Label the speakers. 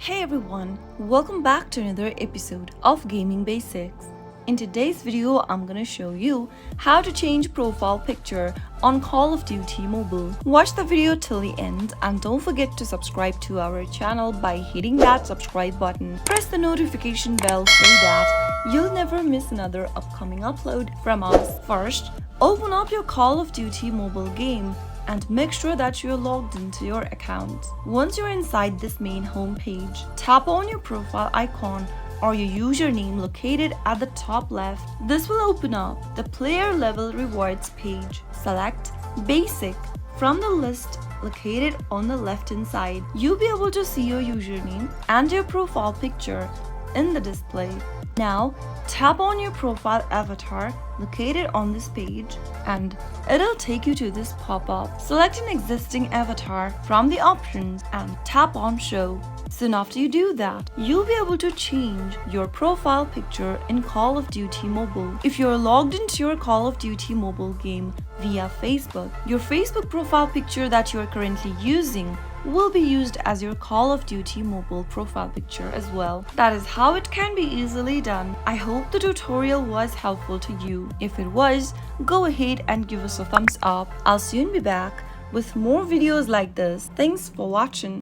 Speaker 1: Hey everyone, welcome back to another episode of Gaming Basics. In today's video, I'm gonna show you how to change profile picture on Call of Duty Mobile. Watch the video till the end and don't forget to subscribe to our channel by hitting that subscribe button. Press the notification bell so that you'll never miss another upcoming upload from us. First, open up your Call of Duty Mobile game and make sure that you're logged into your account. Once you're inside this main home page, tap on your profile icon or your username located at the top left. This will open up the player level rewards page. Select Basic from the list located on the left hand side. You'll be able to see your username and your profile picture in the display. Now, tap on your profile avatar located on this page and it'll take you to this pop-up. Select an existing avatar from the options and tap on show. Soon after you do that, you'll be able to change your profile picture in Call of Duty Mobile. If you're logged into your Call of Duty Mobile game via Facebook, your Facebook profile picture that you are currently using will be used as your Call of Duty Mobile profile picture as well. That is how it can be easily done. I hope the tutorial was helpful to you. If it was, go ahead and give us a thumbs up. I'll soon be back with more videos like this. Thanks for watching.